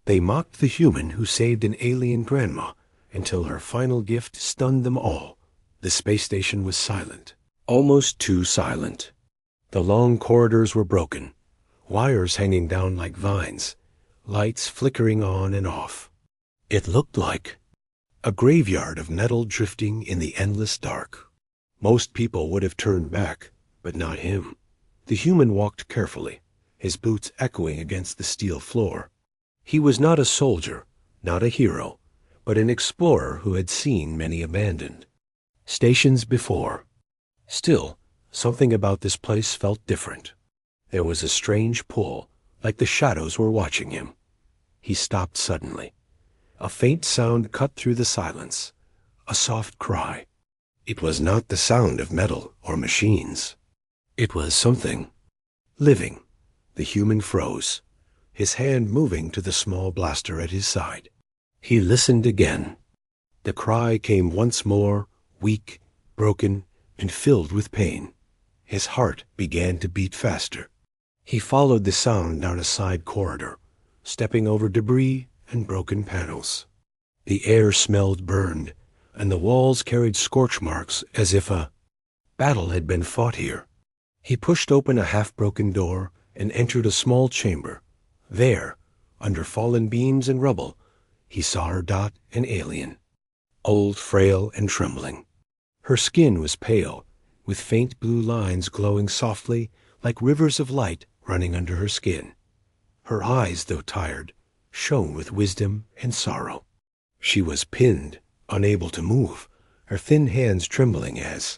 They mocked the human who saved an alien grandma until her final gift stunned them all. The space station was silent, almost too silent. The long corridors were broken, wires hanging down like vines, lights flickering on and off. It looked like a graveyard of metal drifting in the endless dark. Most people would have turned back, but not him. The human walked carefully, his boots echoing against the steel floor. He was not a soldier, not a hero, but an explorer who had seen many abandoned stations before. Still, something about this place felt different. There was a strange pull, like the shadows were watching him. He stopped suddenly. A faint sound cut through the silence, a soft cry. It was not the sound of metal or machines. It was something living. The human froze, his hand moving to the small blaster at his side. He listened again. The cry came once more, weak, broken, and filled with pain. His heart began to beat faster. He followed the sound down a side corridor, stepping over debris and broken panels. The air smelled burned, and the walls carried scorch marks as if a battle had been fought here. He pushed open a half-broken door and entered a small chamber. There, under fallen beams and rubble, he saw her dot, an alien, old, frail, and trembling. Her skin was pale, with faint blue lines glowing softly like rivers of light running under her skin. Her eyes, though tired, shone with wisdom and sorrow. She was pinned, unable to move, her thin hands trembling as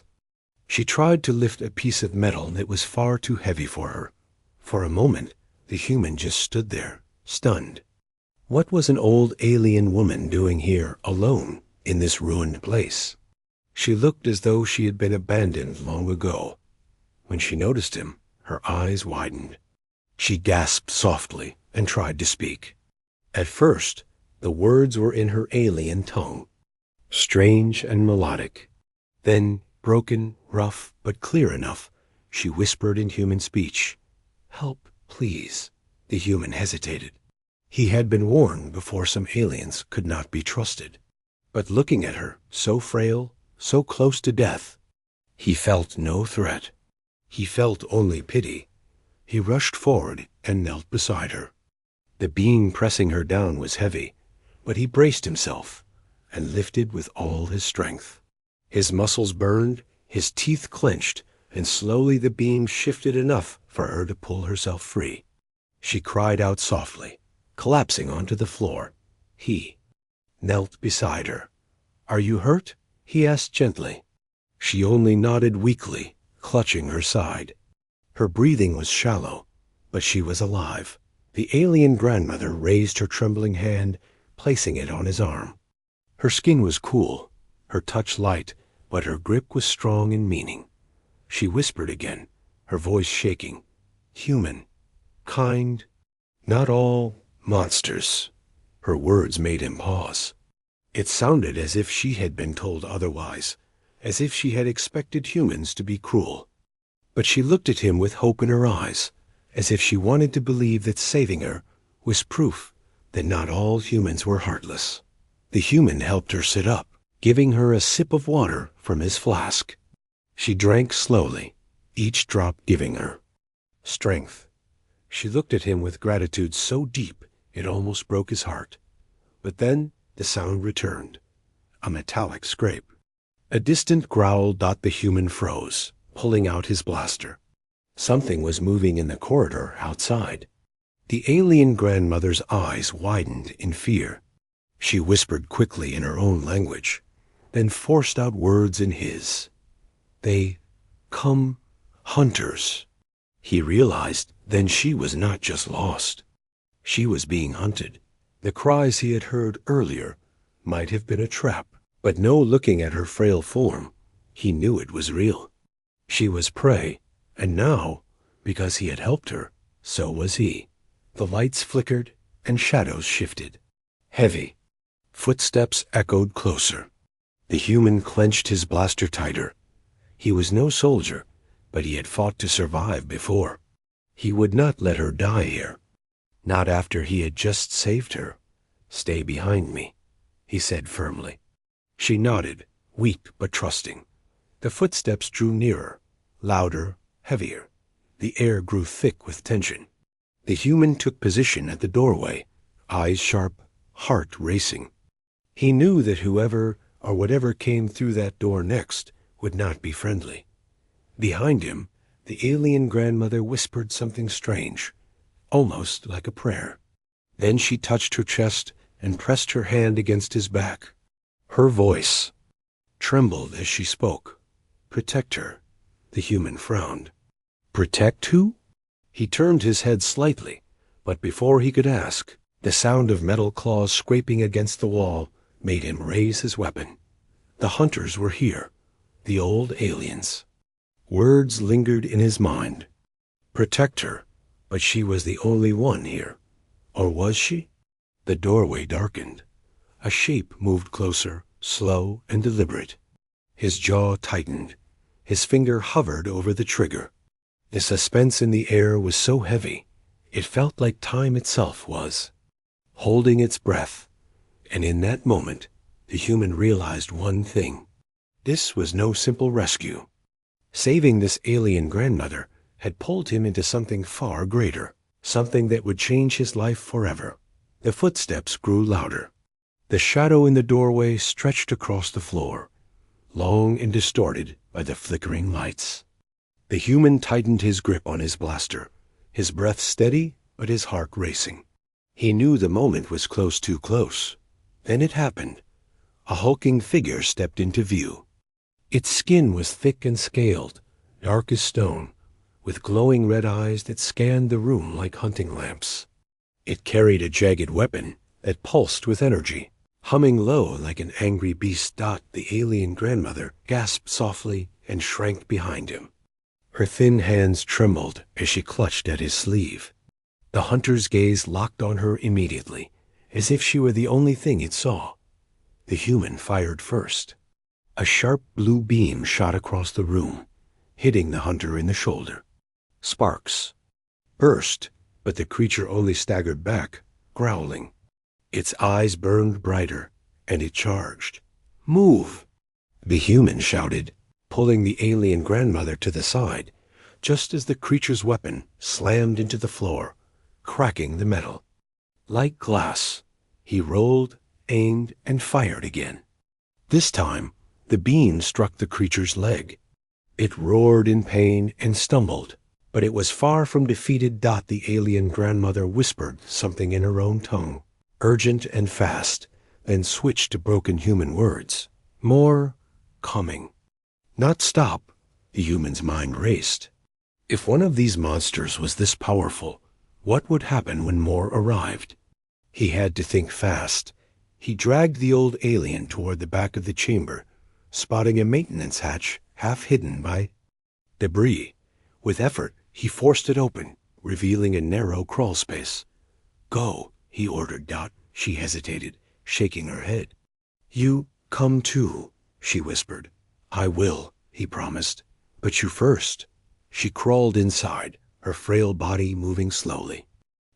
she tried to lift a piece of metal that was far too heavy for her. For a moment, the human just stood there, stunned. What was an old alien woman doing here alone in this ruined place? She looked as though she had been abandoned long ago. When she noticed him, her eyes widened. She gasped softly and tried to speak. At first, the words were in her alien tongue, strange and melodic. Then, broken, rough, but clear enough, she whispered in human speech, "Help, please." The human hesitated. He had been warned before some aliens could not be trusted. But looking at her, so frail, so close to death, he felt no threat. He felt only pity. He rushed forward and knelt beside her. The being pressing her down was heavy, but he braced himself and lifted with all his strength. His muscles burned, his teeth clenched, and slowly the beam shifted enough for her to pull herself free. She cried out softly, collapsing onto the floor. He knelt beside her. "Are you hurt?" he asked gently. She only nodded weakly, clutching her side. Her breathing was shallow, but she was alive. The alien grandmother raised her trembling hand, placing it on his arm. Her skin was cool, her touch light, but her grip was strong in meaning. She whispered again, her voice shaking, "Human, kind, not all monsters." Her words made him pause. It sounded as if she had been told otherwise, as if she had expected humans to be cruel. But she looked at him with hope in her eyes, as if she wanted to believe that saving her was proof that not all humans were heartless. The human helped her sit up, giving her a sip of water from his flask. She drank slowly, each drop giving her strength. She looked at him with gratitude so deep it almost broke his heart. But then the sound returned, a metallic scrape. A distant growl. The human froze, pulling out his blaster. Something was moving in the corridor outside. The alien grandmother's eyes widened in fear. She whispered quickly in her own language, then forced out words in his. "They come hunters." He realized then she was not just lost. She was being hunted. The cries he had heard earlier might have been a trap, but no looking at her frail form, he knew it was real. She was prey, and now, because he had helped her, so was he. The lights flickered and shadows shifted. Heavy. Footsteps echoed closer. The human clenched his blaster tighter. He was no soldier, but he had fought to survive before. He would not let her die here. Not after he had just saved her. "Stay behind me," he said firmly. She nodded, weak but trusting. The footsteps drew nearer, louder, heavier. The air grew thick with tension. The human took position at the doorway, eyes sharp, heart racing. He knew that whoever or whatever came through that door next would not be friendly. Behind him, the alien grandmother whispered something strange, almost like a prayer. Then she touched her chest and pressed her hand against his back. Her voice trembled as she spoke. "Protect her." The human frowned. "Protect who?" He turned his head slightly, but before he could ask, the sound of metal claws scraping against the wall made him raise his weapon. The hunters were here, the old aliens. Words lingered in his mind. Protect her, but she was the only one here. Or was she? The doorway darkened. A shape moved closer, slow and deliberate. His jaw tightened. His finger hovered over the trigger. The suspense in the air was so heavy, it felt like time itself was, holding its breath. And in that moment, the human realized one thing. This was no simple rescue. Saving this alien grandmother had pulled him into something far greater, something that would change his life forever. The footsteps grew louder. The shadow in the doorway stretched across the floor, long and distorted by the flickering lights. The human tightened his grip on his blaster, his breath steady but his heart racing. He knew the moment was close, too close. Then it happened. A hulking figure stepped into view. Its skin was thick and scaled, dark as stone, with glowing red eyes that scanned the room like hunting lamps. It carried a jagged weapon that pulsed with energy. Humming low like an angry beast, the alien grandmother gasped softly and shrank behind him. Her thin hands trembled as she clutched at his sleeve. The hunter's gaze locked on her immediately, as if she were the only thing it saw. The human fired first. A sharp blue beam shot across the room, hitting the hunter in the shoulder. Sparks burst, but the creature only staggered back, growling. Its eyes burned brighter, and it charged. "Move!" The human shouted, pulling the alien grandmother to the side, just as the creature's weapon slammed into the floor, cracking the metal. Like glass, he rolled, aimed, and fired again. This time, the beam struck the creature's leg. It roared in pain and stumbled, but it was far from defeated. The alien grandmother whispered something in her own tongue, urgent and fast, then switched to broken human words. More coming. Not stop, the human's mind raced. If one of these monsters was this powerful, what would happen when more arrived? He had to think fast. He dragged the old alien toward the back of the chamber, spotting a maintenance hatch half hidden by debris. With effort, he forced it open, revealing a narrow crawl space. "Go," he ordered. She hesitated, shaking her head. "You come too," she whispered. "I will," he promised. "But you first." She crawled inside, her frail body moving slowly.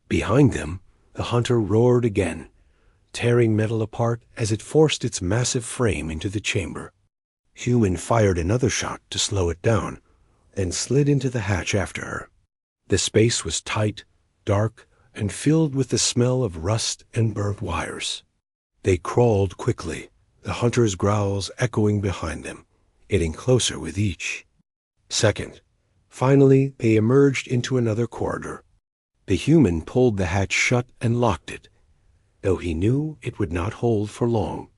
Behind them, the hunter roared again, tearing metal apart as it forced its massive frame into the chamber. Human fired another shot to slow it down, then slid into the hatch after her. The space was tight, dark, and filled with the smell of rust and burnt wires. They crawled quickly, the hunter's growls echoing behind them, getting closer with each second. Finally, they emerged into another corridor. The human pulled the hatch shut and locked it, though he knew it would not hold for long.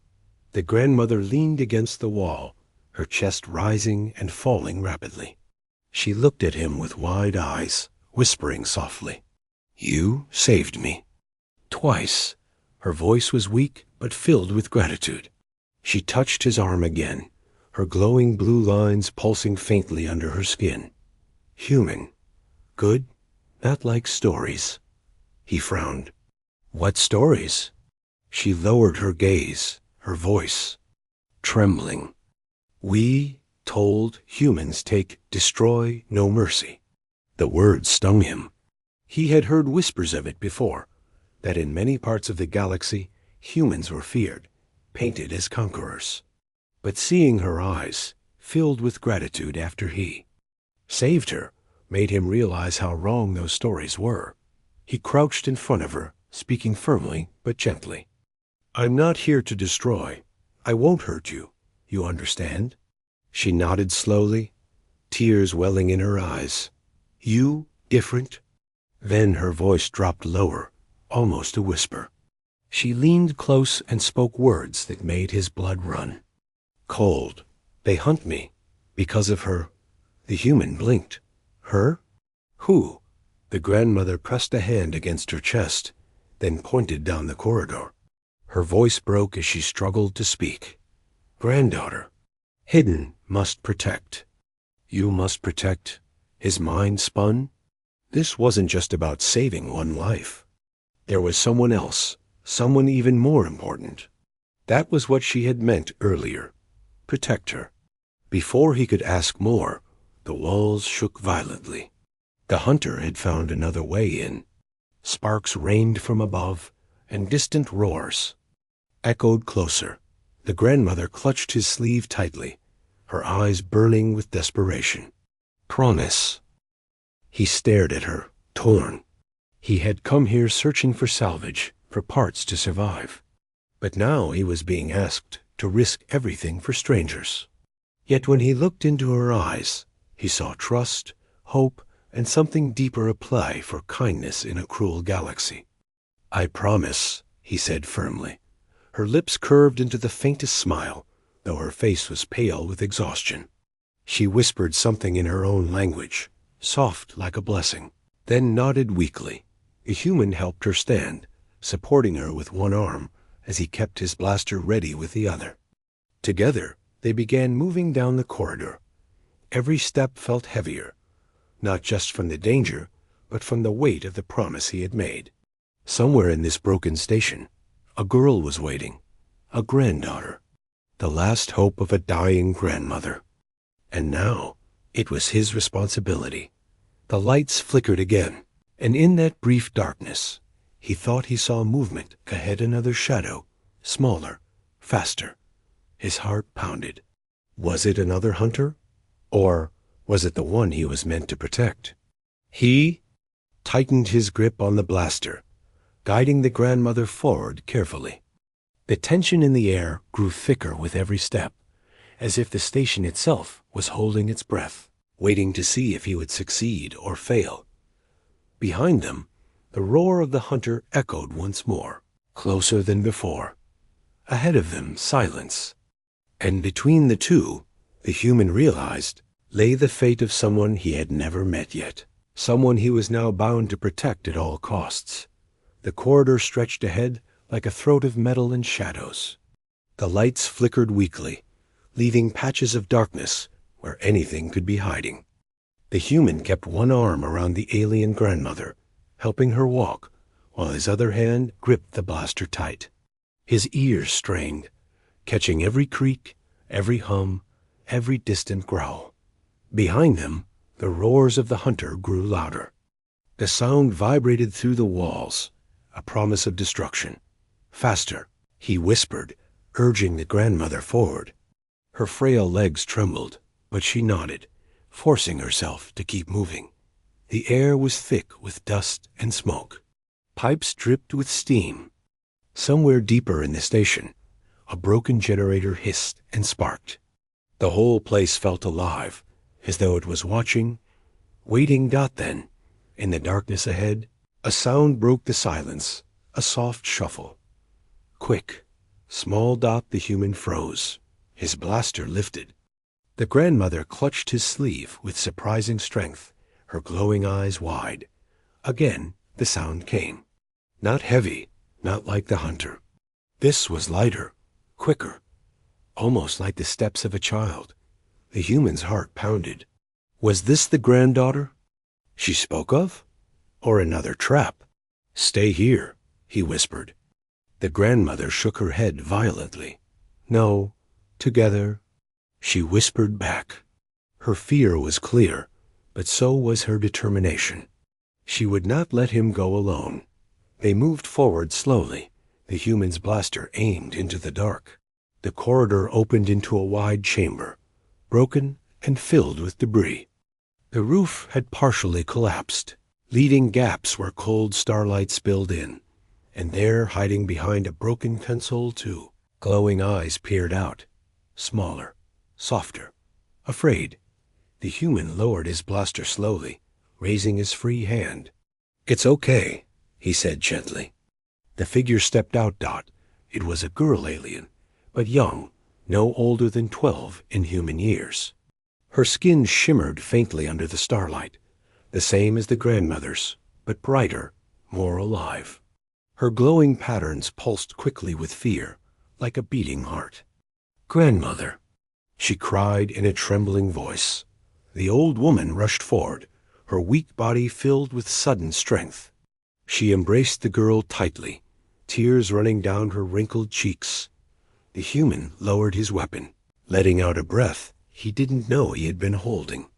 The grandmother leaned against the wall, her chest rising and falling rapidly. She looked at him with wide eyes, whispering softly, "You saved me." Twice. Her voice was weak but filled with gratitude. She touched his arm again, her glowing blue lines pulsing faintly under her skin. "Human. Good. Not like stories." He frowned. "What stories?" She lowered her gaze, her voice trembling. "We told humans take, destroy, no mercy." The words stung him. He had heard whispers of it before, that in many parts of the galaxy, Humans were feared, painted as conquerors. But seeing her eyes, filled with gratitude after he saved her, made him realize how wrong those stories were. He crouched in front of her, speaking firmly but gently. "I'm not here to destroy. I won't hurt you. You understand?" She nodded slowly, tears welling in her eyes. "You different?" Then her voice dropped lower, almost a whisper. She leaned close and spoke words that made his blood run. "Cold. They hunt me. Because of her." The human blinked. "Her? Who?" The grandmother pressed a hand against her chest, then pointed down the corridor. Her voice broke as she struggled to speak. "Granddaughter. Hidden must protect. You must protect." His mind spun. This wasn't just about saving one life. There was someone else, someone even more important. That was what she had meant earlier. Protect her. Before he could ask more, the walls shook violently. The hunter had found another way in. Sparks rained from above, and distant roars echoed closer. The grandmother clutched his sleeve tightly, her eyes burning with desperation. "Promise." He stared at her, torn. He had come here searching for salvage, for parts to survive. But now he was being asked to risk everything for strangers. Yet when he looked into her eyes, he saw trust, hope, and something deeper apply for kindness in a cruel galaxy. "I promise," he said firmly. Her lips curved into the faintest smile, though her face was pale with exhaustion. She whispered something in her own language, soft like a blessing, then nodded weakly. A human helped her stand, supporting her with one arm as he kept his blaster ready with the other. Together, they began moving down the corridor. Every step felt heavier, not just from the danger, but from the weight of the promise he had made. Somewhere in this broken station, a girl was waiting, a granddaughter, the last hope of a dying grandmother. And now, it was his responsibility. The lights flickered again, and in that brief darkness, he thought he saw movement ahead, another shadow, smaller, faster. His heart pounded. Was it another hunter? Or was it the one he was meant to protect? He tightened his grip on the blaster, guiding the grandmother forward carefully. The tension in the air grew thicker with every step, as if the station itself was holding its breath, waiting to see if he would succeed or fail. Behind them, the roar of the hunter echoed once more, closer than before. Ahead of them, silence. And between the two, the human realized, lay the fate of someone he had never met yet, someone he was now bound to protect at all costs. The corridor stretched ahead like a throat of metal and shadows. The lights flickered weakly, leaving patches of darkness where anything could be hiding. The human kept one arm around the alien grandmother, helping her walk, while his other hand gripped the blaster tight. His ears strained, catching every creak, every hum, every distant growl. Behind them, the roars of the hunter grew louder. The sound vibrated through the walls, a promise of destruction. "Faster," he whispered, urging the grandmother forward. Her frail legs trembled, but she nodded, forcing herself to keep moving. The air was thick with dust and smoke. Pipes dripped with steam. Somewhere deeper in the station, a broken generator hissed and sparked. The whole place felt alive, as though it was watching, waiting. Then, in the darkness ahead, a sound broke the silence, a soft shuffle. Quick, small. The human froze. His blaster lifted. The grandmother clutched his sleeve with surprising strength, her glowing eyes wide. Again, the sound came. Not heavy, not like the hunter. This was lighter, quicker, almost like the steps of a child. The human's heart pounded. Was this the granddaughter she spoke of? Or another trap? "Stay here," he whispered. The grandmother shook her head violently. "No, together," she whispered back. Her fear was clear, but so was her determination. She would not let him go alone. They moved forward slowly, The human's blaster aimed into the dark. The corridor opened into a wide chamber, broken and filled with debris. The roof had partially collapsed, leaving gaps where cold starlight spilled in, and there, hiding behind a broken console too, glowing eyes peered out, smaller, softer, afraid. The human lowered his blaster slowly, raising his free hand. "It's okay," he said gently. The figure stepped out. It was a girl alien, but young, no older than 12 in human years. Her skin shimmered faintly under the starlight, the same as the grandmother's, but brighter, more alive. Her glowing patterns pulsed quickly with fear, like a beating heart. "Grandmother," she cried in a trembling voice. The old woman rushed forward, her weak body filled with sudden strength. She embraced the girl tightly, tears running down her wrinkled cheeks. The human lowered his weapon, letting out a breath he didn't know he had been holding.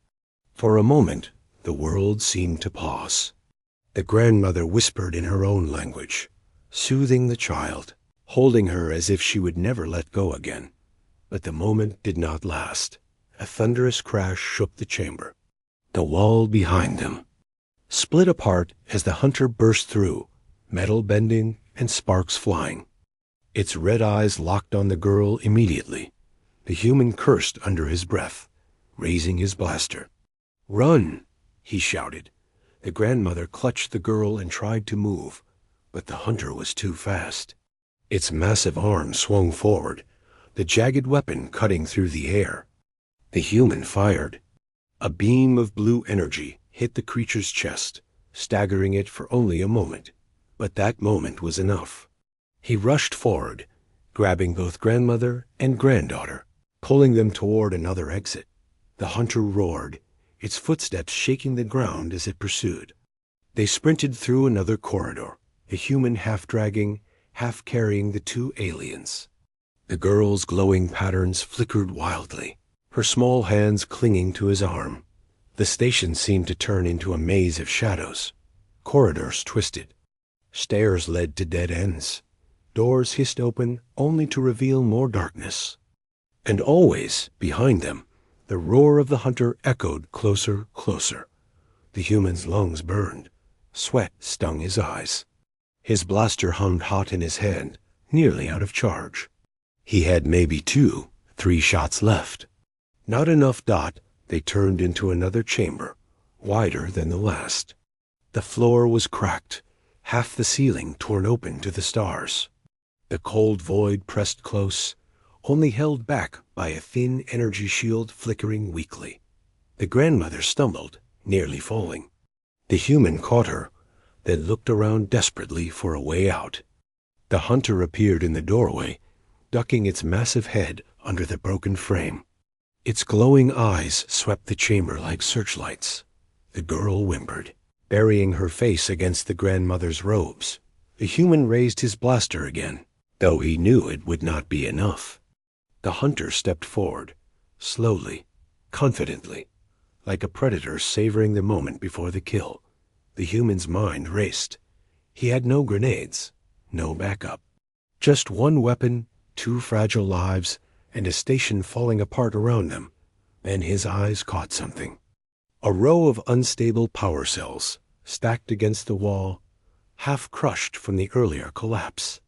For a moment, the world seemed to pause. The grandmother whispered in her own language, soothing the child, holding her as if she would never let go again. But the moment did not last. A thunderous crash shook the chamber. The wall behind them split apart as the hunter burst through, metal bending and sparks flying. Its red eyes locked on the girl immediately. The human cursed under his breath, raising his blaster. "Run!" he shouted. The grandmother clutched the girl and tried to move, but the hunter was too fast. Its massive arm swung forward, the jagged weapon cutting through the air. The human fired. A beam of blue energy hit the creature's chest, staggering it for only a moment. But that moment was enough. He rushed forward, grabbing both grandmother and granddaughter, pulling them toward another exit. The hunter roared, its footsteps shaking the ground as it pursued. They sprinted through another corridor, a human half dragging, half carrying the two aliens. The girl's glowing patterns flickered wildly, her small hands clinging to his arm. The station seemed to turn into a maze of shadows. Corridors twisted. Stairs led to dead ends. Doors hissed open only to reveal more darkness. And always, behind them, the roar of the hunter echoed closer, closer. The human's lungs burned. Sweat stung his eyes. His blaster hummed hot in his hand, nearly out of charge. He had maybe 2-3 shots left. Not enough. They turned into another chamber, wider than the last. The floor was cracked, half the ceiling torn open to the stars. The cold void pressed close, only held back by a thin energy shield flickering weakly. The grandmother stumbled, nearly falling. The human caught her, then looked around desperately for a way out. The hunter appeared in the doorway, ducking its massive head under the broken frame. Its glowing eyes swept the chamber like searchlights. The girl whimpered, burying her face against the grandmother's robes. The human raised his blaster again, though he knew it would not be enough. The hunter stepped forward, slowly, confidently, like a predator savoring the moment before the kill. The human's mind raced. He had no grenades, no backup. Just one weapon, 2 fragile lives, and a station falling apart around them. Then his eyes caught something. A row of unstable power cells, stacked against the wall, half crushed from the earlier collapse.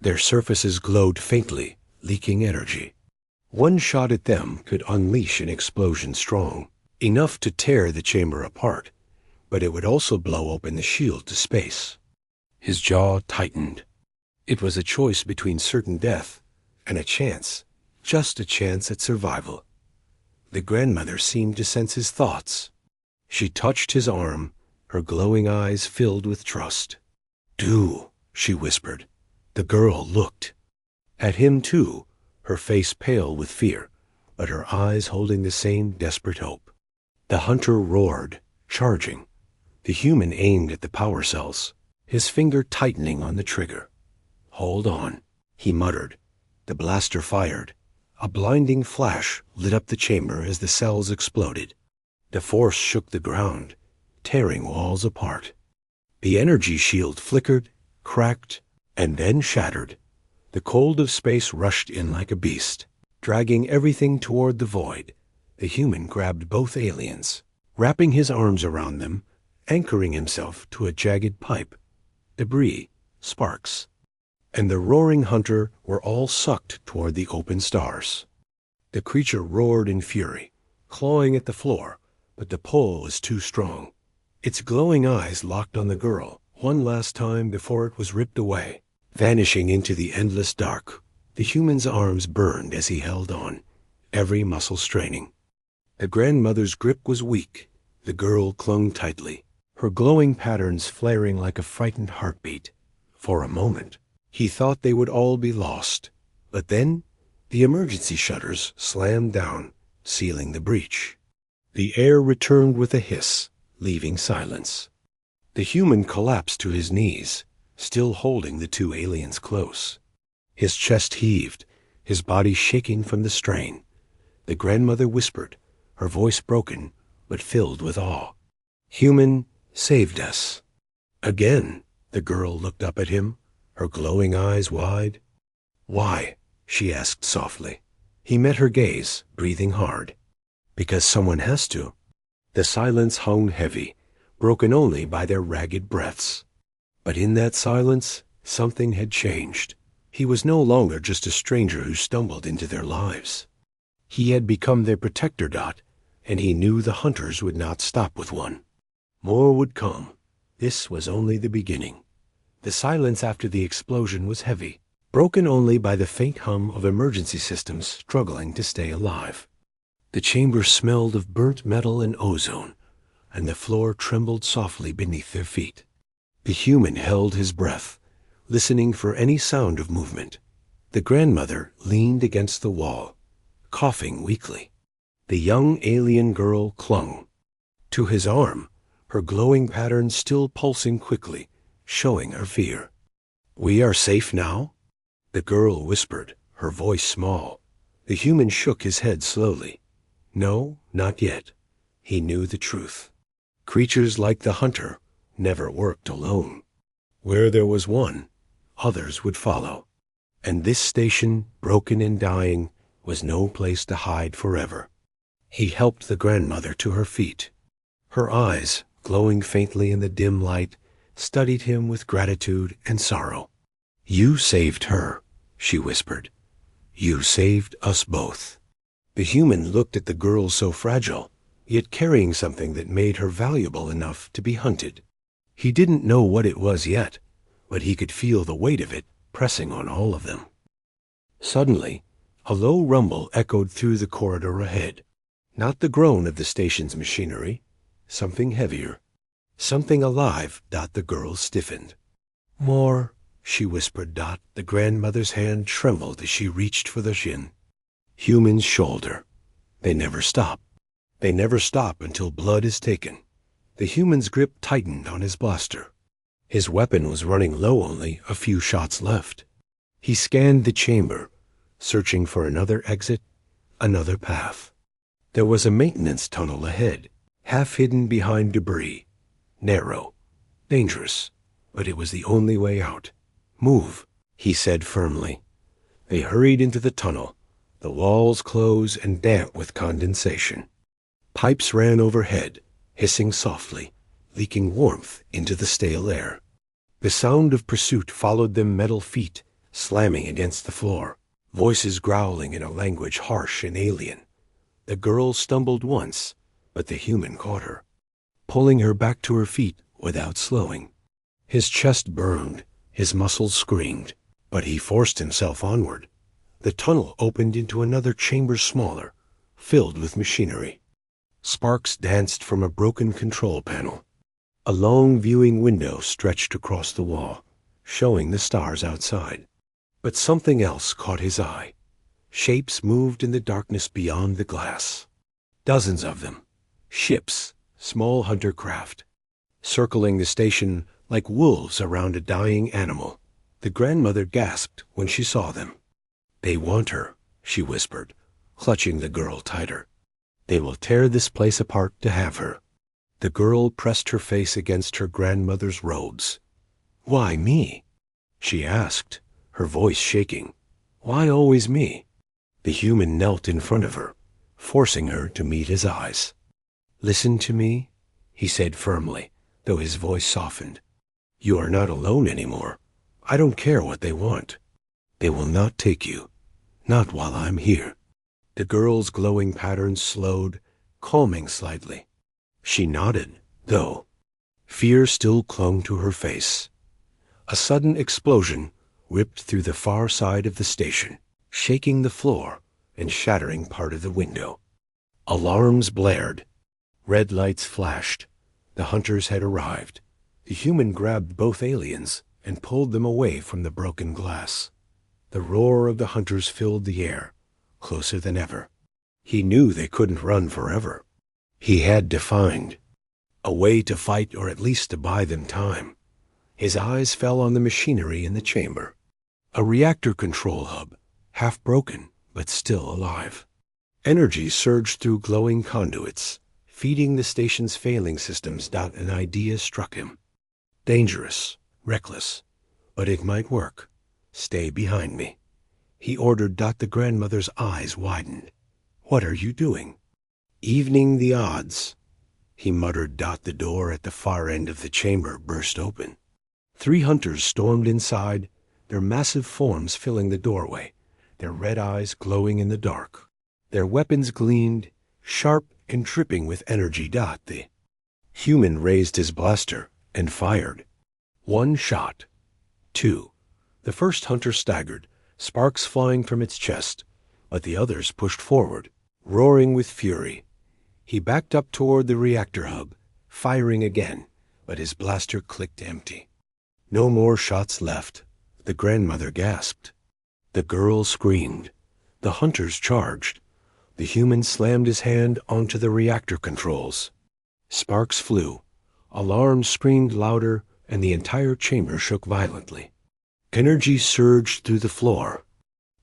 Their surfaces glowed faintly, leaking energy. One shot at them could unleash an explosion strong, enough to tear the chamber apart, but it would also blow open the shield to space. His jaw tightened. It was a choice between certain death and a chance, just a chance at survival. The grandmother seemed to sense his thoughts. She touched his arm, her glowing eyes filled with trust. "Do," she whispered. The girl looked. At him too, her face pale with fear, but her eyes holding the same desperate hope. The hunter roared, charging. The human aimed at the power cells, his finger tightening on the trigger. "Hold on," he muttered. The blaster fired. A blinding flash lit up the chamber as the cells exploded. The force shook the ground, tearing walls apart. The energy shield flickered, cracked, and then shattered. The cold of space rushed in like a beast, dragging everything toward the void. The human grabbed both aliens, wrapping his arms around them, anchoring himself to a jagged pipe. Debris, sparks, and the roaring hunter were all sucked toward the open stars. The creature roared in fury, clawing at the floor, but the pull was too strong. Its glowing eyes locked on the girl one last time before it was ripped away, vanishing into the endless dark. The human's arms burned as he held on, every muscle straining. The grandmother's grip was weak. The girl clung tightly, her glowing patterns flaring like a frightened heartbeat. For a moment, he thought they would all be lost, but then the emergency shutters slammed down, sealing the breach. The air returned with a hiss, leaving silence. The human collapsed to his knees, still holding the two aliens close. His chest heaved, his body shaking from the strain. The grandmother whispered, her voice broken, but filled with awe. "Human saved us." Again, the girl looked up at him, her glowing eyes wide. "Why?" she asked softly. He met her gaze, breathing hard. "Because someone has to." The silence hung heavy, broken only by their ragged breaths. But in that silence, something had changed. He was no longer just a stranger who stumbled into their lives. He had become their protector, Dot, and he knew the hunters would not stop with one. More would come. This was only the beginning. The silence after the explosion was heavy, broken only by the faint hum of emergency systems struggling to stay alive. The chamber smelled of burnt metal and ozone, and the floor trembled softly beneath their feet. The human held his breath, listening for any sound of movement. The grandmother leaned against the wall, coughing weakly. The young alien girl clung to his arm, her glowing pattern still pulsing quickly, showing her fear. "We are safe now?" the girl whispered, her voice small. The human shook his head slowly. No, not yet. He knew the truth. Creatures like the hunter never worked alone. Where there was one, others would follow. And this station, broken and dying, was no place to hide forever. He helped the grandmother to her feet. Her eyes, glowing faintly in the dim light, studied him with gratitude and sorrow. "You saved her," she whispered. "You saved us both." The human looked at the girl so fragile, yet carrying something that made her valuable enough to be hunted. He didn't know what it was yet, but he could feel the weight of it pressing on all of them. Suddenly, a low rumble echoed through the corridor ahead. Not the groan of the station's machinery, something heavier, something alive. Dot, the girl stiffened. "More," she whispered. Dot, the grandmother's hand trembled as she reached for the shin. Human's shoulder. They never stop. They never stop until blood is taken. The human's grip tightened on his blaster. His weapon was running low, only a few shots left. He scanned the chamber, searching for another exit, another path. There was a maintenance tunnel ahead, half hidden behind debris. Narrow, dangerous, but it was the only way out. "Move," he said firmly. They hurried into the tunnel, the walls closed and damp with condensation. Pipes ran overhead, hissing softly, leaking warmth into the stale air. The sound of pursuit followed them, metal feet slamming against the floor, voices growling in a language harsh and alien. The girl stumbled once, but the human caught her, pulling her back to her feet without slowing. His chest burned, his muscles screamed, but he forced himself onward. The tunnel opened into another chamber smaller, filled with machinery. Sparks danced from a broken control panel. A long viewing window stretched across the wall, showing the stars outside. But something else caught his eye. Shapes moved in the darkness beyond the glass. Dozens of them. Ships, small hunter craft, circling the station like wolves around a dying animal. The grandmother gasped when she saw them. "They want her," she whispered, clutching the girl tighter. "They will tear this place apart to have her." The girl pressed her face against her grandmother's robes. "Why me?" she asked, her voice shaking. Why always me? The human knelt in front of her, forcing her to meet his eyes. Listen to me, he said firmly, though his voice softened. You are not alone anymore. I don't care what they want. They will not take you, not while I'm here. The girl's glowing patterns slowed, calming slightly. She nodded, though. Fear still clung to her face. A sudden explosion ripped through the far side of the station, shaking the floor and shattering part of the window. Alarms blared. Red lights flashed. The hunters had arrived. The human grabbed both aliens and pulled them away from the broken glass. The roar of the hunters filled the air, closer than ever. He knew they couldn't run forever. He had to find a way to fight, or at least to buy them time. His eyes fell on the machinery in the chamber. A reactor control hub, half broken but still alive. Energy surged through glowing conduits, feeding the station's failing systems. An idea struck him. Dangerous, reckless, but it might work. Stay behind me, he ordered. The grandmother's eyes widened. What are you doing? Evening the odds, he muttered. The door at the far end of the chamber burst open. 3 hunters stormed inside, their massive forms filling the doorway, their red eyes glowing in the dark. Their weapons gleamed, sharp and dripping with energy. The human raised his blaster and fired. 1 shot. 2. The first hunter staggered, sparks flying from its chest, but the others pushed forward, roaring with fury. He backed up toward the reactor hub, firing again, but his blaster clicked empty. No more shots left. The grandmother gasped. The girl screamed. The hunters charged. The human slammed his hand onto the reactor controls. Sparks flew. Alarms screamed louder, and the entire chamber shook violently. Energy surged through the floor,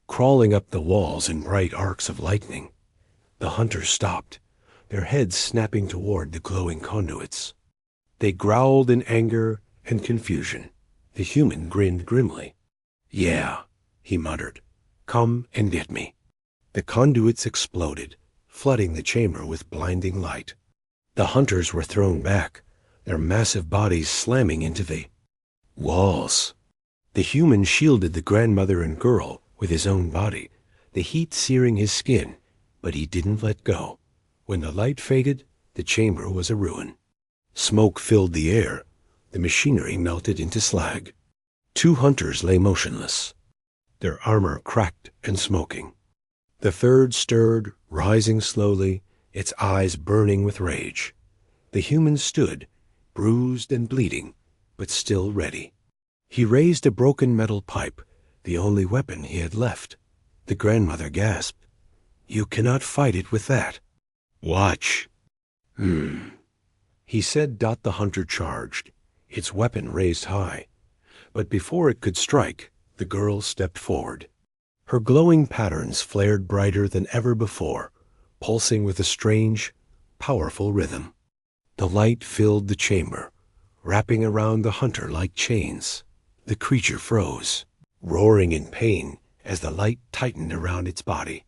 crawling up the walls in bright arcs of lightning. The hunters stopped, their heads snapping toward the glowing conduits. They growled in anger and confusion. The human grinned grimly. Yeah, he muttered. Come and get me. The conduits exploded, flooding the chamber with blinding light. The hunters were thrown back, their massive bodies slamming into the walls. The human shielded the grandmother and girl with his own body, the heat searing his skin, but he didn't let go. When the light faded, the chamber was a ruin. Smoke filled the air. The machinery melted into slag. 2 hunters lay motionless, their armor cracked and smoking. The third stirred, rising slowly, its eyes burning with rage. The human stood, bruised and bleeding, but still ready. He raised a broken metal pipe, the only weapon he had left. The grandmother gasped. You cannot fight it with that. Watch. He said. The hunter charged, its weapon raised high. But before it could strike, the girl stepped forward. Her glowing patterns flared brighter than ever before, pulsing with a strange, powerful rhythm. The light filled the chamber, wrapping around the hunter like chains. The creature froze, roaring in pain as the light tightened around its body.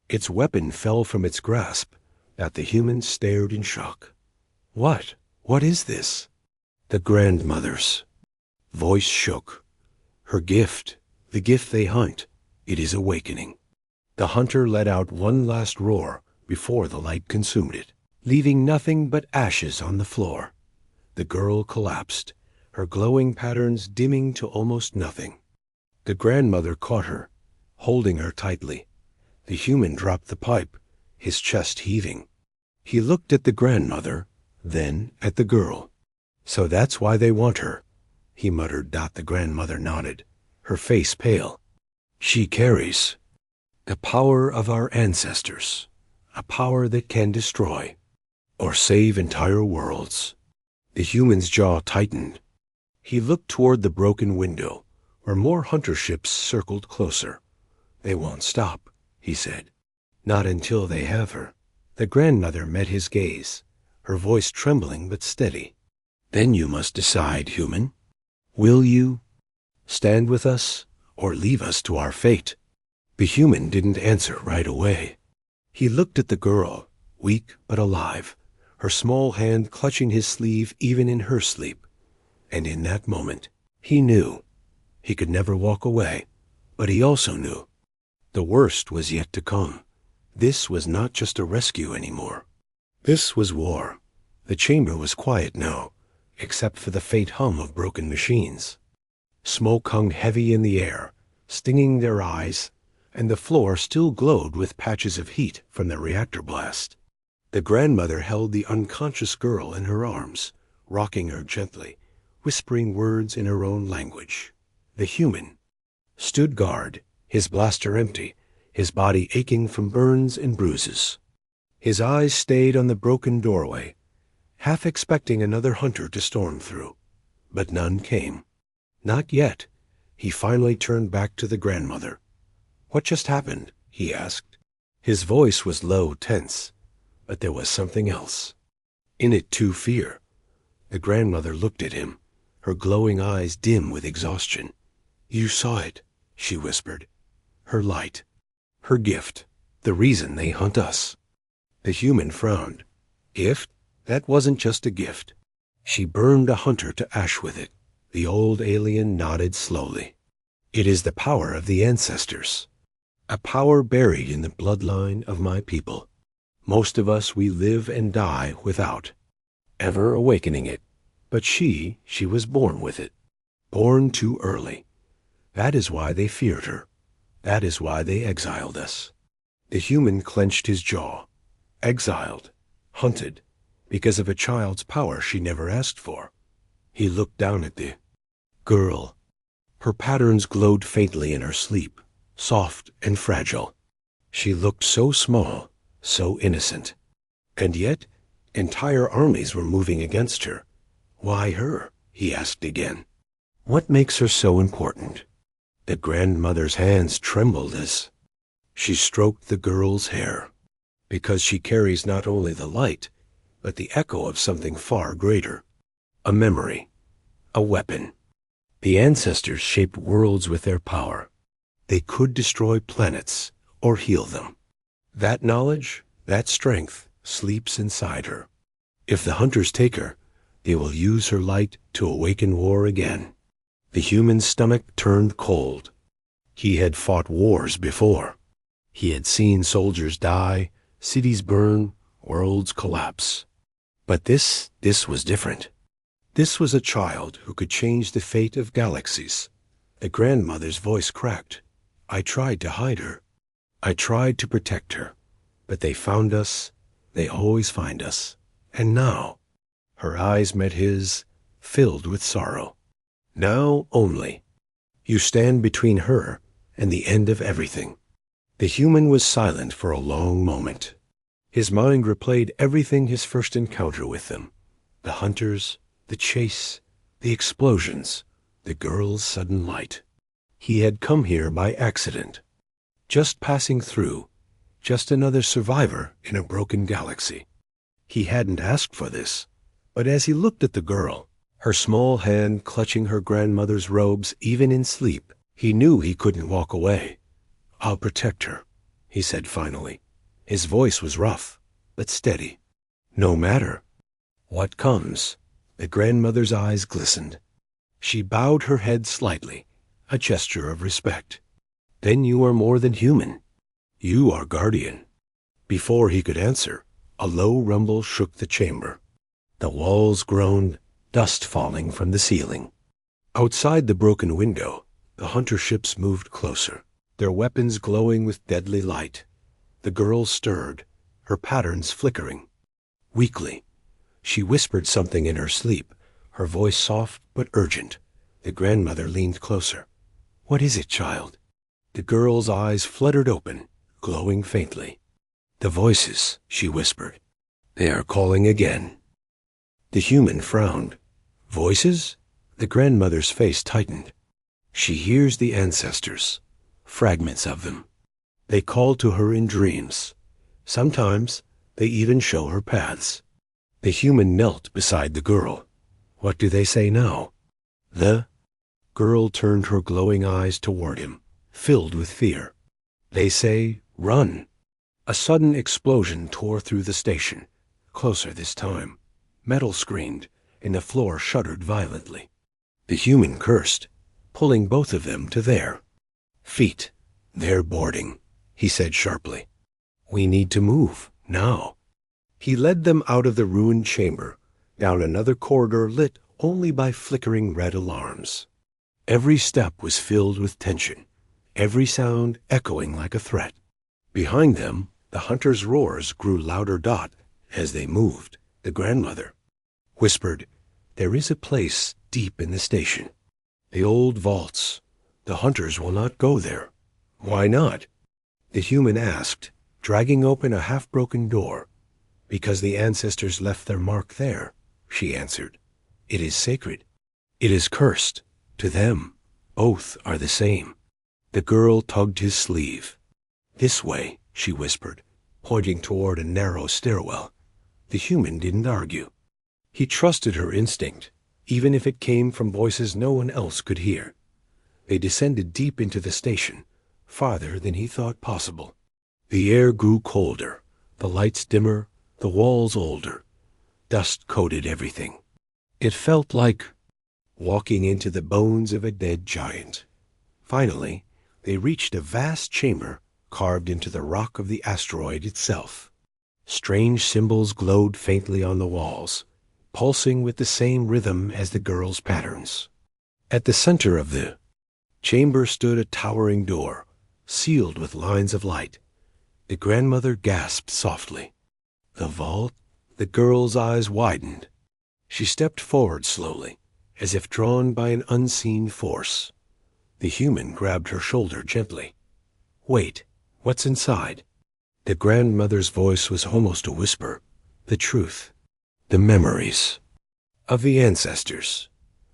Its weapon fell from its grasp. The human stared in shock. What? What is this? The grandmother's voice shook. Her gift, the gift they hunt, it is awakening. The hunter let out one last roar before the light consumed it, leaving nothing but ashes on the floor. The girl collapsed, her glowing patterns dimming to almost nothing. The grandmother caught her, holding her tightly. The human dropped the pipe, his chest heaving. He looked at the grandmother, then at the girl. So that's why they want her, he muttered. The grandmother nodded, her face pale. She carries the power of our ancestors, a power that can destroy or save entire worlds. The human's jaw tightened. He looked toward the broken window, where more hunter ships circled closer. They won't stop, he said. Not until they have her. The grandmother met his gaze, her voice trembling but steady. Then you must decide, human. Will you Stand with us, or leave us to our fate." The human didn't answer right away. He looked at the girl, weak but alive, her small hand clutching his sleeve even in her sleep. And in that moment, he knew. He could never walk away, but he also knew. The worst was yet to come. This was not just a rescue anymore. This was war. The chamber was quiet now, except for the faint hum of broken machines. Smoke hung heavy in the air, stinging their eyes, and the floor still glowed with patches of heat from the reactor blast. The grandmother held the unconscious girl in her arms, rocking her gently, whispering words in her own language. The human stood guard, his blaster empty, his body aching from burns and bruises. His eyes stayed on the broken doorway, half expecting another hunter to storm through. But none came. Not yet. He finally turned back to the grandmother. "What just happened?" he asked. His voice was low, tense, but there was something else. In it, too, fear. The grandmother looked at him, her glowing eyes dim with exhaustion. "You saw it," she whispered. "Her light. Her gift. The reason they hunt us." The human frowned. Gift? That wasn't just a gift. She burned a hunter to ash with it. The old alien nodded slowly. "It is the power of the ancestors. A power buried in the bloodline of my people. Most of us we live and die without, ever awakening it. But she was born with it. Born too early. That is why they feared her. That is why they exiled us." The human clenched his jaw. Exiled. Hunted. Because of a child's power she never asked for. He looked down at the girl. Her patterns glowed faintly in her sleep, soft and fragile. She looked so small, so innocent. And yet, entire armies were moving against her. "Why her?" he asked again. "What makes her so important?" The grandmother's hands trembled as she stroked the girl's hair. "Because she carries not only the light, but the echo of something far greater. A memory. A weapon. The ancestors shaped worlds with their power. They could destroy planets or heal them. That knowledge, that strength, sleeps inside her. If the hunters take her, they will use her light to awaken war again." The human's stomach turned cold. He had fought wars before. He had seen soldiers die, cities burn, worlds collapse. But this was different. This was a child who could change the fate of galaxies. The grandmother's voice cracked. "I tried to hide her. I tried to protect her. But they found us. They always find us. And now," her eyes met his, filled with sorrow. "Now only. You stand between her and the end of everything." The human was silent for a long moment. His mind replayed everything his first encounter with them. The hunters, the chase, the explosions, the girl's sudden light. He had come here by accident. Just passing through. Just another survivor in a broken galaxy. He hadn't asked for this. But as he looked at the girl, her small hand clutching her grandmother's robes even in sleep, he knew he couldn't walk away. "I'll protect her," he said finally. His voice was rough, but steady. "No matter what comes." The grandmother's eyes glistened. She bowed her head slightly, a gesture of respect. "Then you are more than human. You are guardian." Before he could answer, a low rumble shook the chamber. The walls groaned, dust falling from the ceiling. Outside the broken window, the hunter ships moved closer, their weapons glowing with deadly light. The girl stirred, her patterns flickering. Weakly, she whispered something in her sleep, her voice soft but urgent. The grandmother leaned closer. "What is it, child?" The girl's eyes fluttered open, glowing faintly. "The voices," she whispered. "They are calling again." The human frowned. "Voices?" The grandmother's face tightened. "She hears the ancestors, fragments of them. They call to her in dreams. Sometimes they even show her paths." The human knelt beside the girl. "What do they say now?" Girl turned her glowing eyes toward him, filled with fear. They say, run. A sudden explosion tore through the station. Closer this time. Metal screamed, and the floor shuddered violently. The human cursed, pulling both of them to their feet. They're boarding, he said sharply. We need to move, now. He led them out of the ruined chamber, down another corridor lit only by flickering red alarms. Every step was filled with tension, every sound echoing like a threat. Behind them, the hunters' roars grew louder. As they moved, the grandmother whispered, There is a place deep in the station. The old vaults. The hunters will not go there. Why not? The human asked, dragging open a half-broken door. Because the ancestors left their mark there, she answered. It is sacred. It is cursed. To them, both are the same. The girl tugged his sleeve. This way, she whispered, pointing toward a narrow stairwell. The human didn't argue. He trusted her instinct, even if it came from voices no one else could hear. They descended deep into the station, farther than he thought possible. The air grew colder, the lights dimmer, the walls older. Dust coated everything. It felt like walking into the bones of a dead giant. Finally, they reached a vast chamber carved into the rock of the asteroid itself. Strange symbols glowed faintly on the walls, pulsing with the same rhythm as the girl's patterns. At the center of the chamber stood a towering door, sealed with lines of light. The grandmother gasped softly. The vault? The girl's eyes widened. She stepped forward slowly, as if drawn by an unseen force. The human grabbed her shoulder gently. Wait, what's inside? The grandmother's voice was almost a whisper. The truth. The memories. Of the ancestors.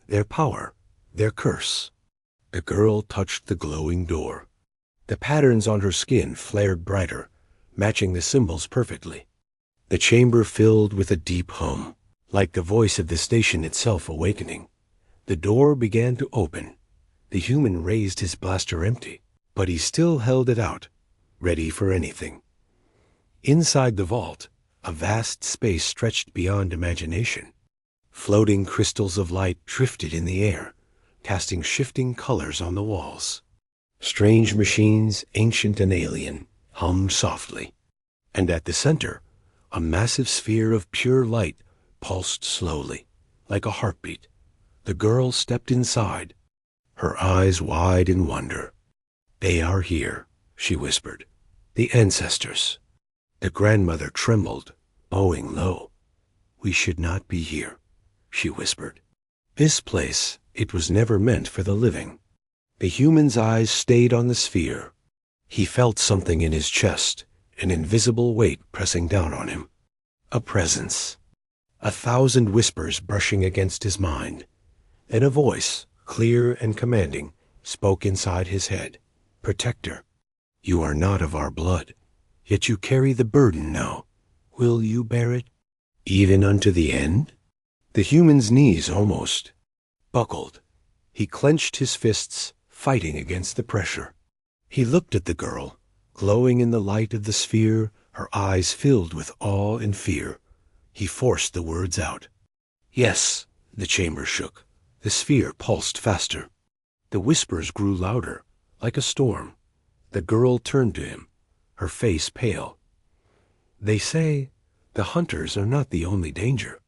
Their power. Their curse. The girl touched the glowing door. The patterns on her skin flared brighter, matching the symbols perfectly. The chamber filled with a deep hum, like the voice of the station itself awakening. The door began to open. The human raised his blaster empty, but he still held it out, ready for anything. Inside the vault, a vast space stretched beyond imagination. Floating crystals of light drifted in the air, casting shifting colors on the walls. Strange machines, ancient and alien, hummed softly. And at the center, a massive sphere of pure light pulsed slowly, like a heartbeat. The girl stepped inside, her eyes wide in wonder. They are here, she whispered. The ancestors. The grandmother trembled, bowing low. We should not be here, she whispered. This place, it was never meant for the living. The human's eyes stayed on the sphere. He felt something in his chest, an invisible weight pressing down on him. A presence. 1,000 whispers brushing against his mind. Then a voice, clear and commanding, spoke inside his head. Protector, you are not of our blood, yet you carry the burden now. Will you bear it, even unto the end? The human's knees almost buckled. He clenched his fists, fighting against the pressure. He looked at the girl, glowing in the light of the sphere, her eyes filled with awe and fear. He forced the words out. Yes, the chamber shook. The sphere pulsed faster. The whispers grew louder, like a storm. The girl turned to him, her face pale. They say the hunters are not the only danger.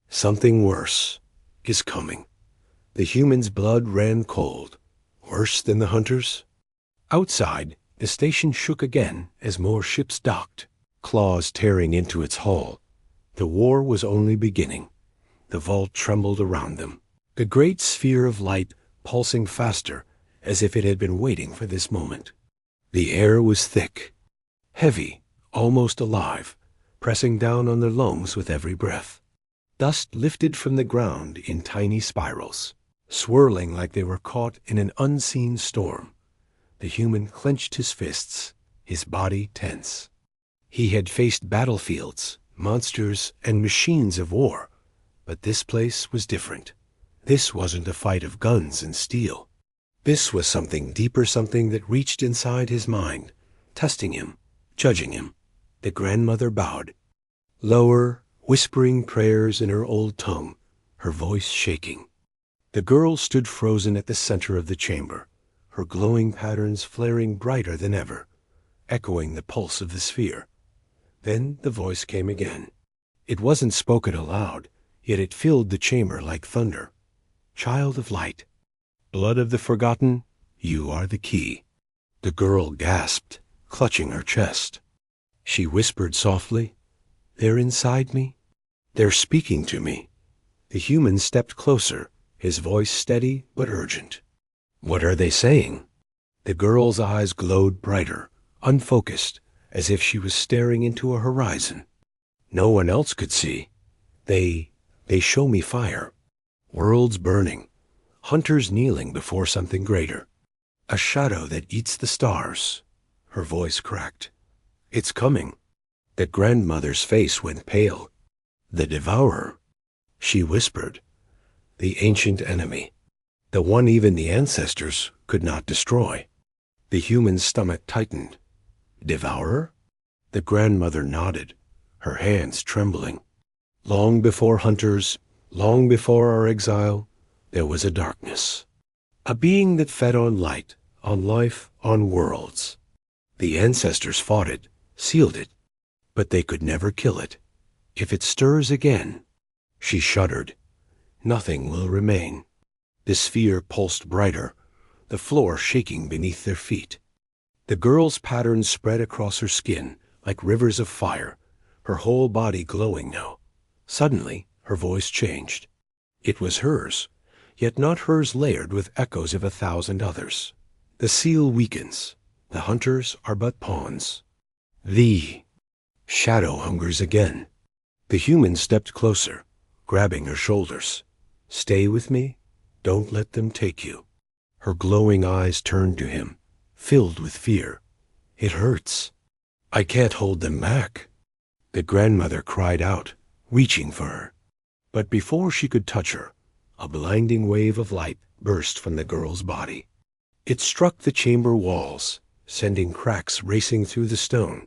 Something worse is coming. The human's blood ran cold. Worse than the hunters? Outside, the station shook again as more ships docked, claws tearing into its hull. The war was only beginning. The vault trembled around them. The great sphere of light pulsing faster, as if it had been waiting for this moment. The air was thick, heavy, almost alive, pressing down on their lungs with every breath. Dust lifted from the ground in tiny spirals, swirling like they were caught in an unseen storm. The human clenched his fists, his body tense. He had faced battlefields, monsters, and machines of war, but this place was different. This wasn't a fight of guns and steel. This was something deeper, something that reached inside his mind, testing him, judging him. The grandmother bowed, lower, whispering prayers in her old tongue, her voice shaking. The girl stood frozen at the center of the chamber, her glowing patterns flaring brighter than ever, echoing the pulse of the sphere. Then the voice came again. It wasn't spoken aloud, yet it filled the chamber like thunder. Child of light, blood of the forgotten, you are the key. The girl gasped, clutching her chest. She whispered softly, they're inside me. They're speaking to me. The human stepped closer, his voice steady but urgent. What are they saying? The girl's eyes glowed brighter, unfocused, as if she was staring into a horizon no one else could see. They show me fire, worlds burning, hunters kneeling before something greater, a shadow that eats the stars. Her voice cracked. It's coming. The grandmother's face went pale. The devourer, she whispered. The ancient enemy, the one even the ancestors could not destroy. The human's stomach tightened. Devourer? The grandmother nodded, her hands trembling. Long before hunters, long before our exile, there was a darkness. A being that fed on light, on life, on worlds. The ancestors fought it, sealed it, but they could never kill it. If it stirs again, she shuddered. Nothing will remain. The sphere pulsed brighter, the floor shaking beneath their feet. The girl's patterns spread across her skin like rivers of fire, her whole body glowing now. Suddenly, her voice changed. It was hers, yet not hers layered with echoes of 1,000 others. The seal weakens. The hunters are but pawns. The shadow hungers again. The human stepped closer, grabbing her shoulders. Stay with me. Don't let them take you. Her glowing eyes turned to him, filled with fear. It hurts. I can't hold them back. The grandmother cried out, reaching for her. But before she could touch her, a blinding wave of light burst from the girl's body. It struck the chamber walls, sending cracks racing through the stone,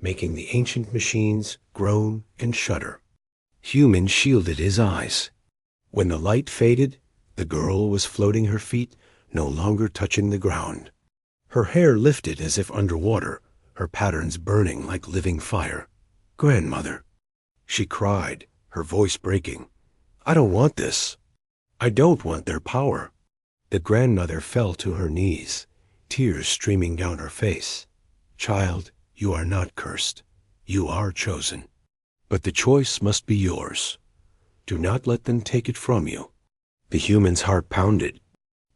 making the ancient machines groan and shudder. Human shielded his eyes. When the light faded, the girl was floating, her feet no longer touching the ground. Her hair lifted as if underwater, her patterns burning like living fire. Grandmother, she cried, her voice breaking. I don't want this. I don't want their power. The grandmother fell to her knees, tears streaming down her face. Child, you are not cursed. You are chosen. But the choice must be yours. Do not let them take it from you. The human's heart pounded.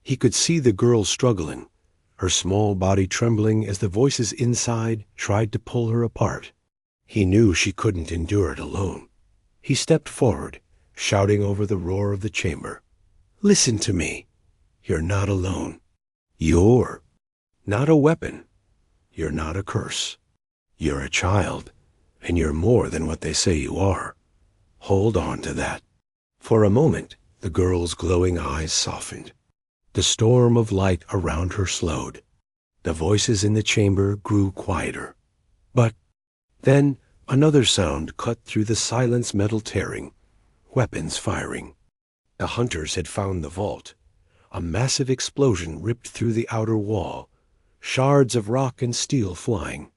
He could see the girl struggling, her small body trembling as the voices inside tried to pull her apart. He knew she couldn't endure it alone. He stepped forward, shouting over the roar of the chamber. Listen to me. You're not alone. You're not a weapon. You're not a curse. You're a child, and you're more than what they say you are. Hold on to that. For a moment, the girl's glowing eyes softened. The storm of light around her slowed. The voices in the chamber grew quieter. But then another sound cut through the silence, metal tearing, weapons firing. The hunters had found the vault. A massive explosion ripped through the outer wall, shards of rock and steel flying.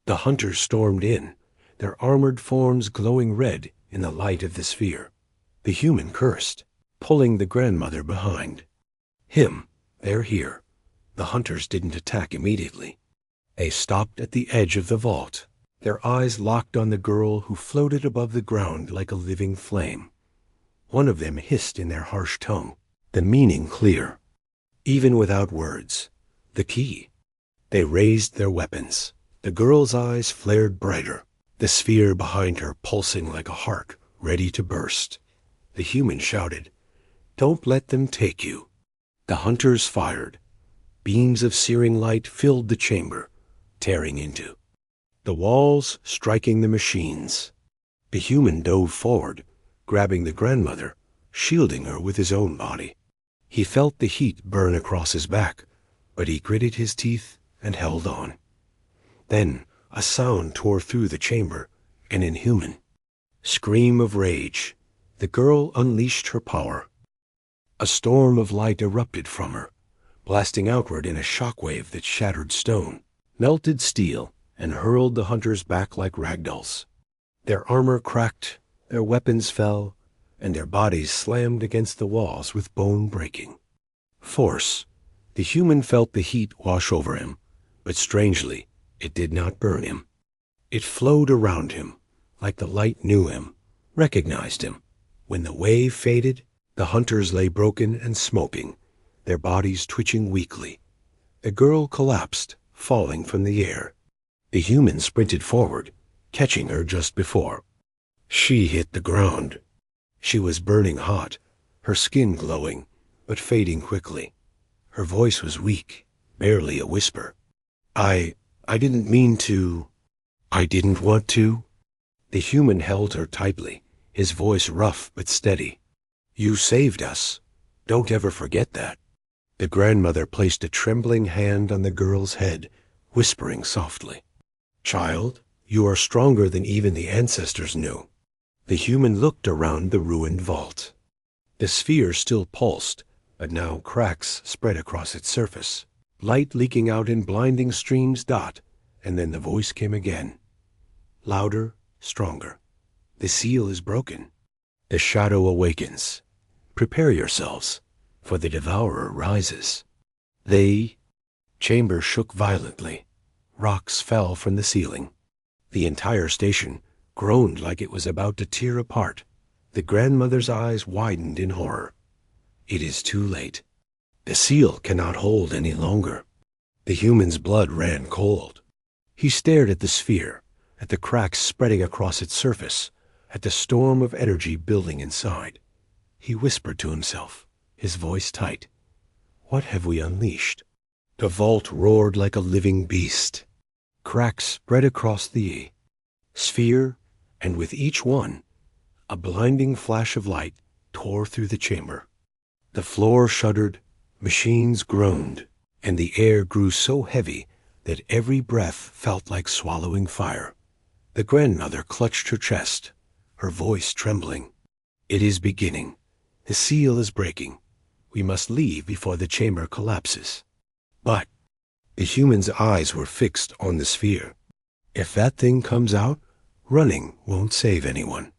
The hunters stormed in, their armored forms glowing red in the light of the sphere. The human cursed, pulling the grandmother behind. They're here. The hunters didn't attack immediately. They stopped at the edge of the vault, their eyes locked on the girl who floated above the ground like a living flame. One of them hissed in their harsh tongue, the meaning clear. Even without words, the key. They raised their weapons. The girl's eyes flared brighter, the sphere behind her pulsing like a heart ready to burst. The human shouted, Don't let them take you. The hunters fired. Beams of searing light filled the chamber, tearing into the walls, striking the machines. The human dove forward, grabbing the grandmother, shielding her with his own body. He felt the heat burn across his back, but he gritted his teeth and held on. Then a sound tore through the chamber, an inhuman scream of rage. The girl unleashed her power. A storm of light erupted from her, blasting outward in a shockwave that shattered stone, melted steel, and hurled the hunters back like ragdolls. Their armor cracked, their weapons fell, and their bodies slammed against the walls with bone breaking force. The human felt the heat wash over him, but strangely, it did not burn him. It flowed around him, like the light knew him, recognized him. When the wave faded, the hunters lay broken and smoking, their bodies twitching weakly. The girl collapsed, falling from the air. The human sprinted forward, catching her just before. She hit the ground. She was burning hot, her skin glowing, but fading quickly. Her voice was weak, barely a whisper. I didn't mean to. I didn't want to. The human held her tightly, his voice rough but steady. You saved us. Don't ever forget that. The grandmother placed a trembling hand on the girl's head, whispering softly. Child, you are stronger than even the ancestors knew. The human looked around the ruined vault. The sphere still pulsed, but now cracks spread across its surface. Light leaking out in blinding streams. And then the voice came again. Louder, stronger. The seal is broken. The shadow awakens. Prepare yourselves, for the devourer rises. Chamber shook violently. Rocks fell from the ceiling. The entire station groaned like it was about to tear apart. The grandmother's eyes widened in horror. It is too late. The seal cannot hold any longer. The human's blood ran cold. He stared at the sphere, at the cracks spreading across its surface, at the storm of energy building inside. He whispered to himself, his voice tight. What have we unleashed? The vault roared like a living beast. Cracks spread across the sphere, and with each one, a blinding flash of light tore through the chamber. The floor shuddered, machines groaned, and the air grew so heavy that every breath felt like swallowing fire. The grandmother clutched her chest, her voice trembling. It is beginning. The seal is breaking. We must leave before the chamber collapses. But the human's eyes were fixed on the sphere. If that thing comes out, running won't save anyone.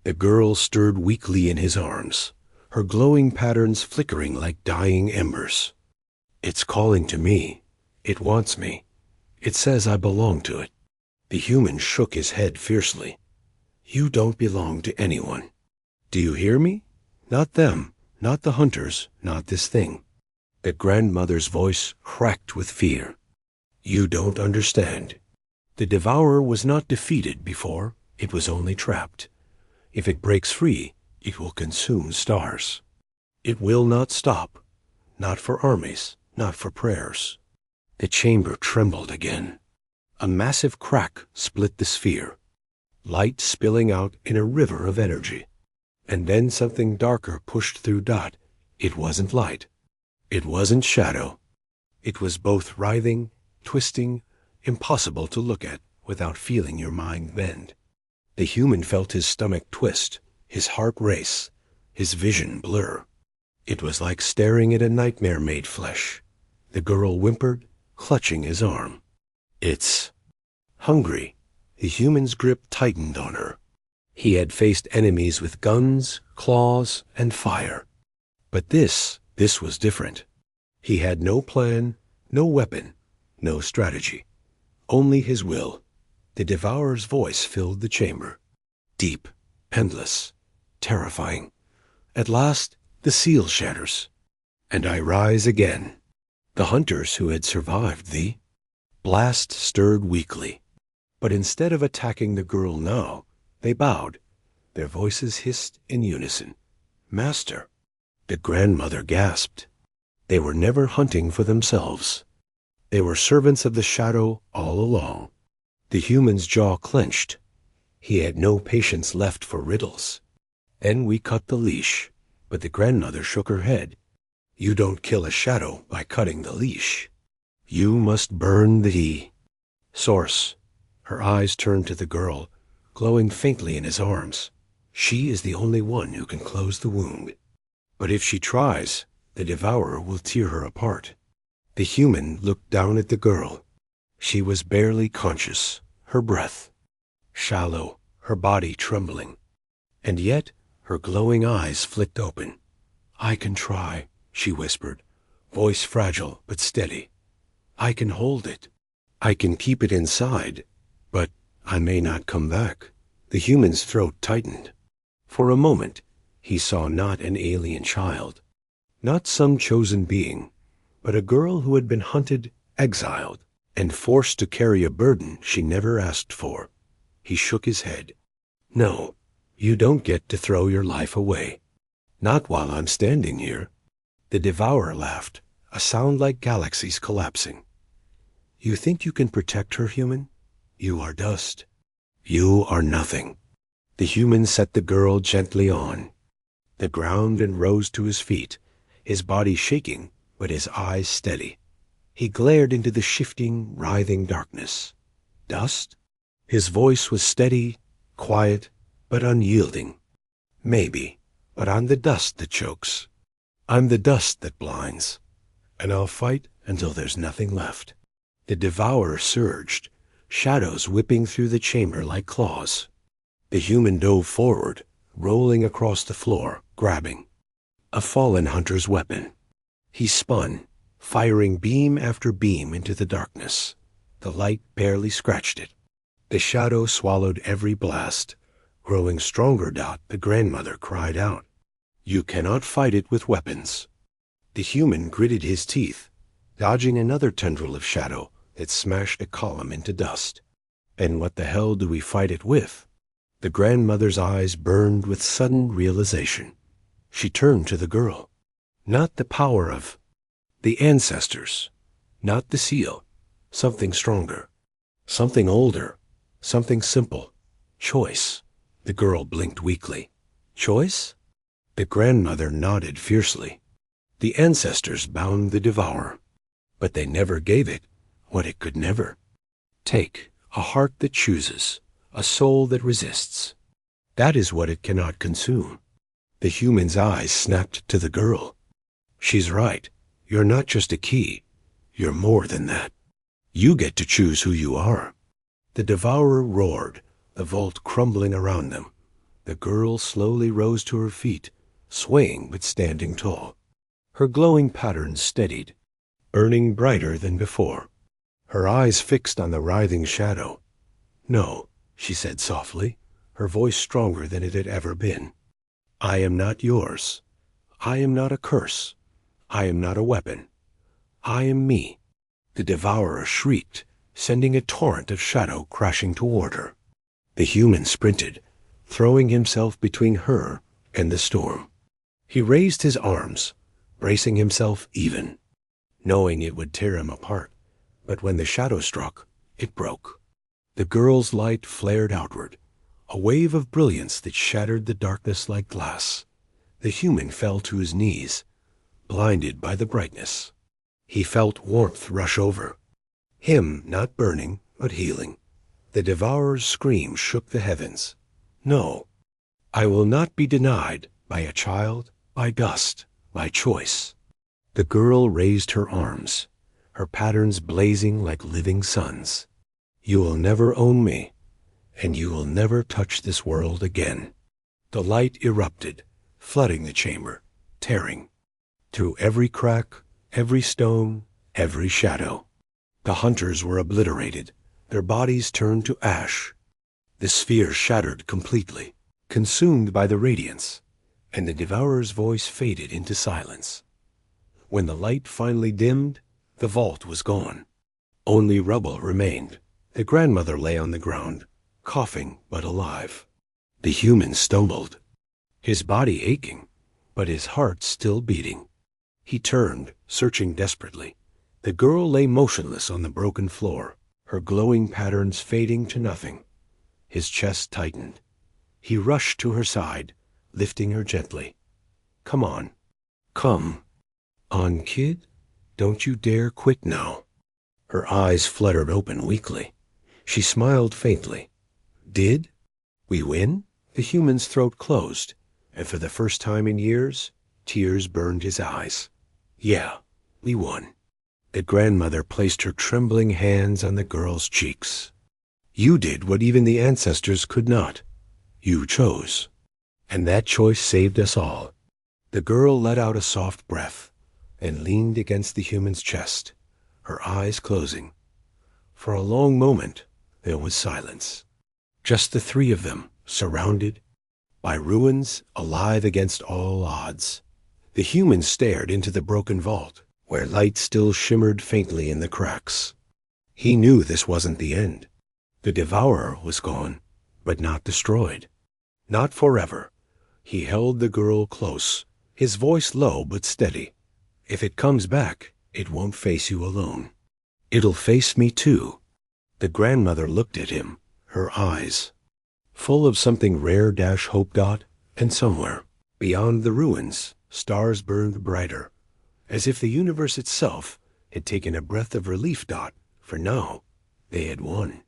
The girl stirred weakly in his arms, her glowing patterns flickering like dying embers. It's calling to me. It wants me. It says I belong to it. The human shook his head fiercely. You don't belong to anyone. Do you hear me? Not them, not the hunters, not this thing. The grandmother's voice cracked with fear. You don't understand. The devourer was not defeated before, it was only trapped. If it breaks free, it will consume stars. It will not stop, not for armies, not for prayers. The chamber trembled again. A massive crack split the sphere, light spilling out in a river of energy. And then something darker pushed through. It wasn't light. It wasn't shadow. It was both writhing, twisting, impossible to look at without feeling your mind bend. The human felt his stomach twist, his heart race, his vision blur. It was like staring at a nightmare made flesh. The girl whimpered, clutching his arm. It's hungry. The human's grip tightened on her. He had faced enemies with guns, claws, and fire. But this was different. He had no plan, no weapon, no strategy. Only his will. The devourer's voice filled the chamber. Deep, endless, terrifying. At last, the seal shatters. And I rise again. The hunters who had survived the blast stirred weakly. But instead of attacking the girl now, they bowed. Their voices hissed in unison. Master. The grandmother gasped. They were never hunting for themselves. They were servants of the shadow all along. The human's jaw clenched. He had no patience left for riddles. Then we cut the leash. But the grandmother shook her head. You don't kill a shadow by cutting the leash. You must burn the source. Her eyes turned to the girl, glowing faintly in his arms. She is the only one who can close the wound. But if she tries, the devourer will tear her apart. The human looked down at the girl. She was barely conscious, her breath shallow, her body trembling. And yet her glowing eyes flicked open. I can try, she whispered, voice fragile but steady. I can hold it. I can keep it inside, but I may not come back. The human's throat tightened. For a moment, he saw not an alien child, not some chosen being, but a girl who had been hunted, exiled, and forced to carry a burden she never asked for. He shook his head. No, you don't get to throw your life away. Not while I'm standing here. The devourer laughed, a sound like galaxies collapsing. You think you can protect her, human? You are dust. You are nothing. The human set the girl gently on the ground and rose to his feet, his body shaking, but his eyes steady. He glared into the shifting, writhing darkness. Dust? His voice was steady, quiet, but unyielding. Maybe, but I'm the dust that chokes. I'm the dust that blinds. And I'll fight until there's nothing left. The devourer surged, shadows whipping through the chamber like claws. The human dove forward, rolling across the floor, grabbing a fallen hunter's weapon. He spun, firing beam after beam into the darkness. The light barely scratched it. The shadow swallowed every blast. Growing stronger, the grandmother cried out. You cannot fight it with weapons. The human gritted his teeth, dodging another tendril of shadow that smashed a column into dust. And what the hell do we fight it with? The grandmother's eyes burned with sudden realization. She turned to the girl. Not the power of the ancestors, not the seal, something stronger, something older, something simple. Choice. The girl blinked weakly. Choice? The grandmother nodded fiercely. The ancestors bound the devourer, but they never gave it what it could never take. A heart that chooses, a soul that resists. That is what it cannot consume. The human's eyes snapped to the girl. She's right. You're not just a key. You're more than that. You get to choose who you are. The devourer roared, the vault crumbling around them. The girl slowly rose to her feet, swaying but standing tall. Her glowing patterns steadied, burning brighter than before. Her eyes fixed on the writhing shadow. No, she said softly, her voice stronger than it had ever been. I am not yours. I am not a curse. I am not a weapon. I am me. The devourer shrieked, sending a torrent of shadow crashing toward her. The human sprinted, throwing himself between her and the storm. He raised his arms, bracing himself even, knowing it would tear him apart. But when the shadow struck, it broke. The girl's light flared outward, a wave of brilliance that shattered the darkness like glass. The human fell to his knees, blinded by the brightness. He felt warmth rush over. Him not burning, but healing. The devourer's scream shook the heavens. No, I will not be denied by a child, by dust, by choice. The girl raised her arms, her patterns blazing like living suns. You will never own me, and you will never touch this world again. The light erupted, flooding the chamber, tearing through every crack, every stone, every shadow. The hunters were obliterated, their bodies turned to ash. The sphere shattered completely, consumed by the radiance, and the devourer's voice faded into silence. When the light finally dimmed, the vault was gone. Only rubble remained. The grandmother lay on the ground, coughing but alive. The human stumbled, his body aching, but his heart still beating. He turned, searching desperately. The girl lay motionless on the broken floor, her glowing patterns fading to nothing. His chest tightened. He rushed to her side, lifting her gently. Come on. Come on, kid. Don't you dare quit now. Her eyes fluttered open weakly. She smiled faintly. Did we win? The human's throat closed, and for the first time in years, tears burned his eyes. Yeah, we won. The grandmother placed her trembling hands on the girl's cheeks. You did what even the ancestors could not. You chose. And that choice saved us all. The girl let out a soft breath and leaned against the human's chest, her eyes closing. For a long moment, there was silence. Just the three of them, surrounded by ruins, alive against all odds. The human stared into the broken vault, where light still shimmered faintly in the cracks. He knew this wasn't the end. The devourer was gone, but not destroyed. Not forever. He held the girl close, his voice low but steady. If it comes back, it won't face you alone. It'll face me too. The grandmother looked at him, her eyes full of something rare hope. And somewhere, beyond the ruins, stars burned brighter, as if the universe itself had taken a breath of relief. For now, they had won.